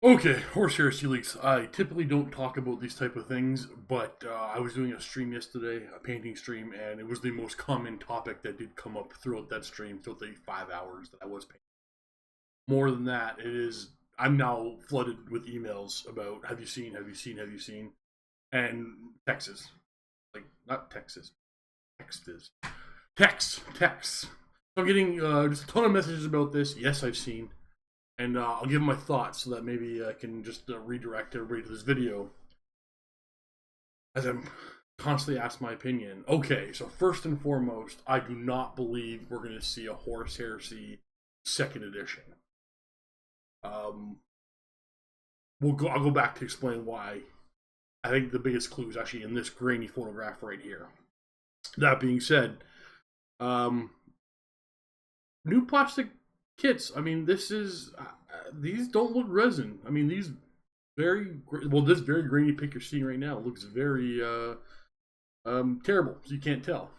Okay, Horus Heresy leaks. I typically don't talk about these type of things, but I was doing a stream yesterday, a painting stream, and it was the most common topic that did come up throughout that stream, throughout the 5 hours that I was painting. More than that, it is. I'm now flooded with emails about have you seen, have you seen, have you seen, and Texas, like not Texas, texts, texts. So I'm getting just a ton of messages about this. Yes, I've seen. And I'll give my thoughts so that maybe I can just redirect everybody to this video as I'm constantly asked my opinion. Okay, so first and foremost, I do not believe we're going to see a Horus Heresy second edition. I'll go back to explain why. I think the biggest clue is actually in this grainy photograph right here. That being said, new plastic kits. I mean, this is these don't look resin. I mean, these this very grainy pic you're seeing right now looks very terrible. So you can't tell,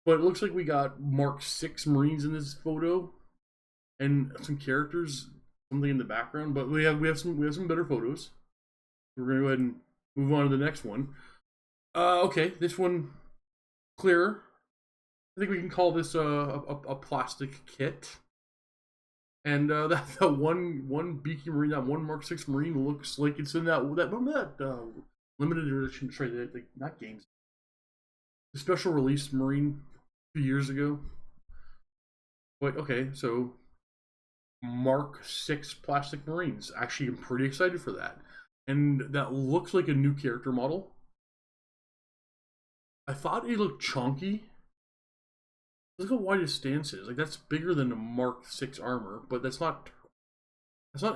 but it looks like we got Mark 6 Marines in this photo, and some characters, something in the background. But we have some better photos. We're gonna go ahead and move on to the next one. Okay, this one clearer. I think we can call this a plastic kit. And that one Beeke Marine, that one Mark 6 Marine looks like it's in that limited edition trade, like not games, the special release Marine 2 years ago. But okay, so Mark 6 plastic Marines. Actually, I'm pretty excited for that, and that looks like a new character model. I thought he looked chunky. Look how wide his stance is. Like that's bigger than a Mark 6 armor, but that's not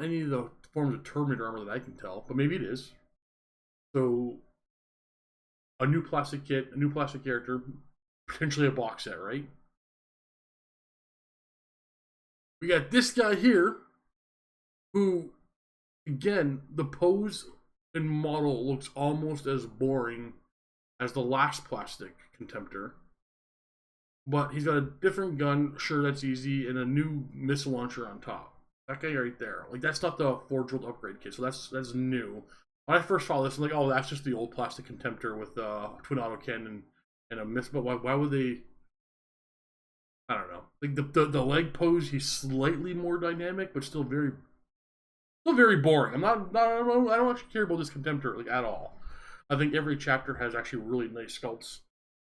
any of the forms of Terminator armor that I can tell. But maybe it is. So a new plastic kit, a new plastic character, potentially a box set, right? We got this guy here, who, again, the pose and model looks almost as boring as the last plastic contempter. But he's got a different gun, sure, that's easy, and a new missile launcher on top. That guy right there. Like, that's not the Forge World upgrade kit, so that's new. When I first saw this, I'm like, oh, that's just the old plastic contemptor with twin auto cannon and a miss. But why would they? I don't know. Like the leg pose, he's slightly more dynamic, but still very boring. I don't actually care about this contemptor like at all. I think every chapter has actually really nice sculpts,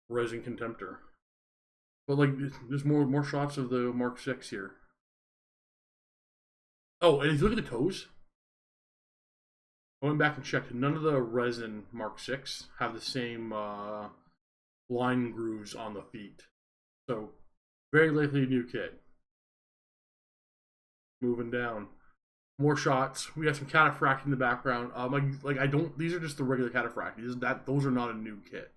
resin contemptor. But like, there's more shots of the Mark 6 here. Oh, and if you look at the toes, I went back and checked. None of the resin Mark 6 have the same line grooves on the feet. So, very likely a new kit. Moving down. More shots. We got some cataphract in the background. I don't. These are just the regular cataphract. Those are not a new kit.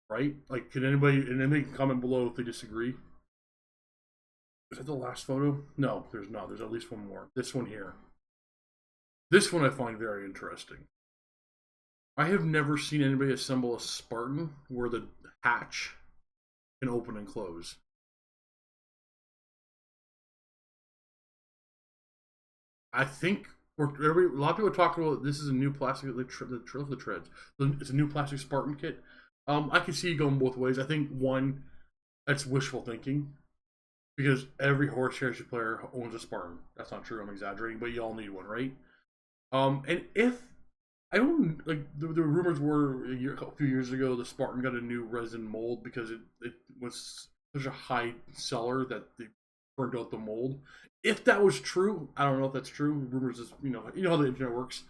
Right? Like, can anybody comment below if they disagree? Is that the last photo? No, there's not. There's at least one more. This one here. This one I find very interesting. I have never seen anybody assemble a Spartan where the hatch can open and close. I think a lot of people are talking about this is a new plastic, the Trail of the Treads. It's a new plastic Spartan kit. I can see it going both ways. I think one, that's wishful thinking, because every Horus Heresy player owns a Spartan. That's not true. I'm exaggerating, but you all need one, right? And if I don't like the rumors were a few years ago, the Spartan got a new resin mold because it was such a high seller that they burned out the mold. If that was true, I don't know if that's true. Rumors is you know how the internet works.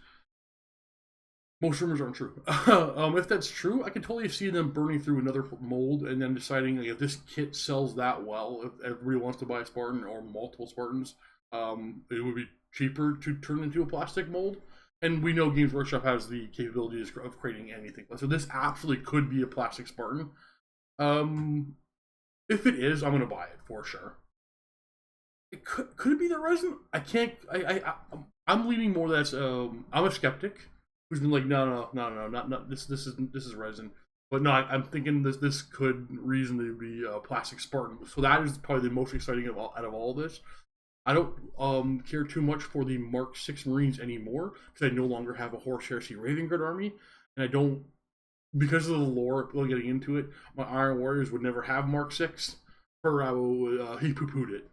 Most rumors aren't true. If that's true, I can totally see them burning through another mold and then deciding like, if this kit sells that well, if everybody wants to buy a Spartan or multiple Spartans, it would be cheaper to turn into a plastic mold. And we know Games Workshop has the capabilities of creating anything. So this absolutely could be a plastic Spartan. If it is, I'm going to buy it for sure. It could it be the resin? I can't. I'm leaning more that I'm a skeptic who's been like, no, not this is resin. But no, I'm thinking this could reasonably be a plastic Spartan. So that is probably the most exciting out of all this. I don't care too much for the Mark 6 Marines anymore because I no longer have a Horus Heresy Raven Guard army, and I don't, because of the lore, well, getting into it, my Iron Warriors would never have Mark 6. He poo-pooed it.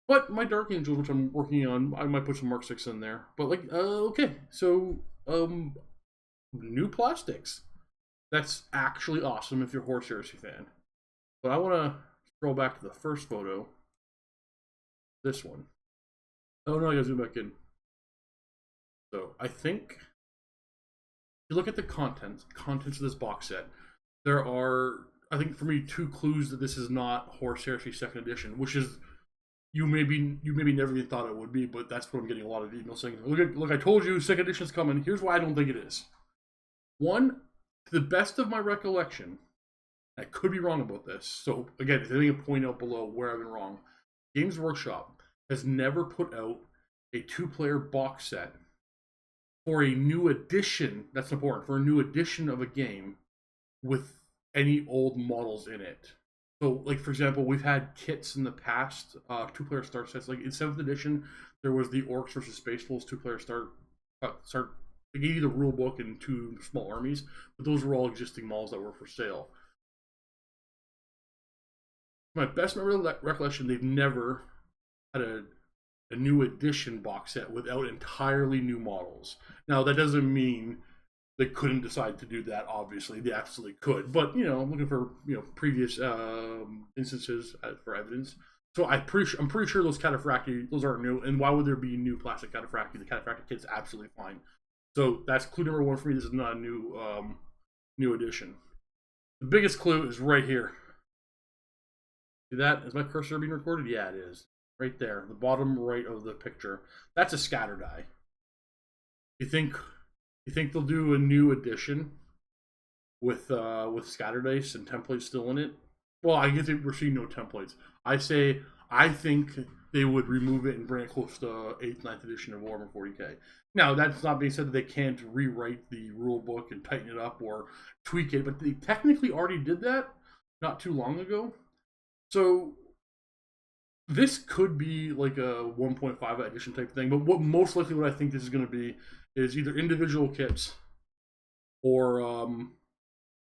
But my Dark Angels, which I'm working on, I might put some Mark 6 in there. But like, okay, so new plastics. That's actually awesome if you're a Horus Heresy fan. But I want to scroll back to the first photo. This one. Oh no, I gotta zoom back in. So I think if you look at the contents of this box set, there are, I think for me, 2 clues that this is not Horus Heresy Second Edition, which is you maybe never even thought it would be, but that's what I'm getting a lot of emails saying. Look, I told you Second Edition's coming. Here's why I don't think it is. One, to the best of my recollection, I could be wrong about this. So again, if anything, point out below where I've been wrong. Games Workshop has never put out a 2-player box set for a new edition. That's important, for a new edition of a game with any old models in it. So, like for example, we've had kits in the past, 2-player start sets. Like in 7th edition, there was the Orcs versus Space Wolves 2-player start. They gave you the rule book and 2 small armies, but those were all existing models that were for sale. My best recollection, they've never had a new edition box set without entirely new models. Now, that doesn't mean they couldn't decide to do that. Obviously, they absolutely could. But I'm looking for previous instances for evidence. So I'm pretty sure those cataphracti, those aren't new. And why would there be new plastic cataphracti? The cataphracti kit's absolutely fine. So that's clue number 1 for me. This is not a new edition. The biggest clue is right here. See that? Is my cursor being recorded? Yeah, it is. Right there, the bottom right of the picture. That's a scatter die. You think they'll do a new edition with scatter dice and templates still in it? Well, I guess we're seeing no templates. I think they would remove it and bring it close to 8th, 9th edition of Warhammer 40k. Now, that's not being said that they can't rewrite the rule book and tighten it up or tweak it, but they technically already did that not too long ago. So this could be like a 1.5 edition type thing, but most likely what I think this is going to be is either individual kits or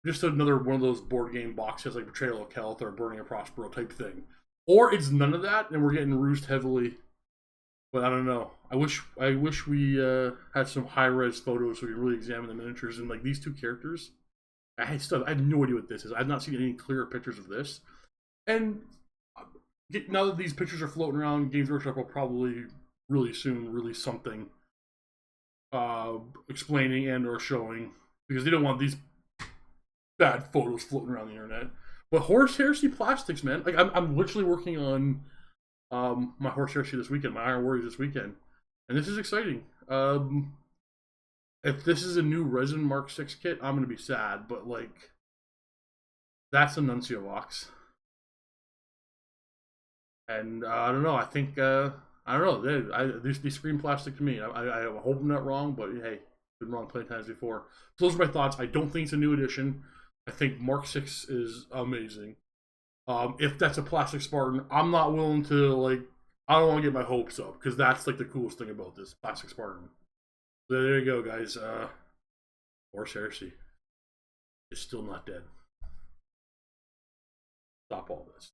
just another one of those board game boxes like Betrayal of Kelth or Burning of Prospero type thing. Or it's none of that and we're getting roosed heavily. But I don't know. I wish we had some high-res photos so we can really examine the miniatures and like these 2 characters. I have no idea what this is. I've not seen any clearer pictures of this. And now that these pictures are floating around, Games Workshop will probably really soon release something explaining and or showing, because they don't want these bad photos floating around the internet. But Horus Heresy plastics, man. Like I'm literally working on my Horus Heresy this weekend, my Iron Warriors this weekend, and this is exciting. If this is a new resin Mark 6 kit, I'm gonna be sad. But like, that's a Nuncio box. And I don't know. I think I don't know. They scream plastic to me. I hope I'm not wrong, but hey, been wrong plenty of times before. So those are my thoughts. I don't think it's a new edition. I think Mark 6 is amazing. If that's a plastic Spartan, I'm not willing to like. I don't want to get my hopes up because that's like the coolest thing about this plastic Spartan. So there you go, guys. Horus Heresy is still not dead. Stop all this.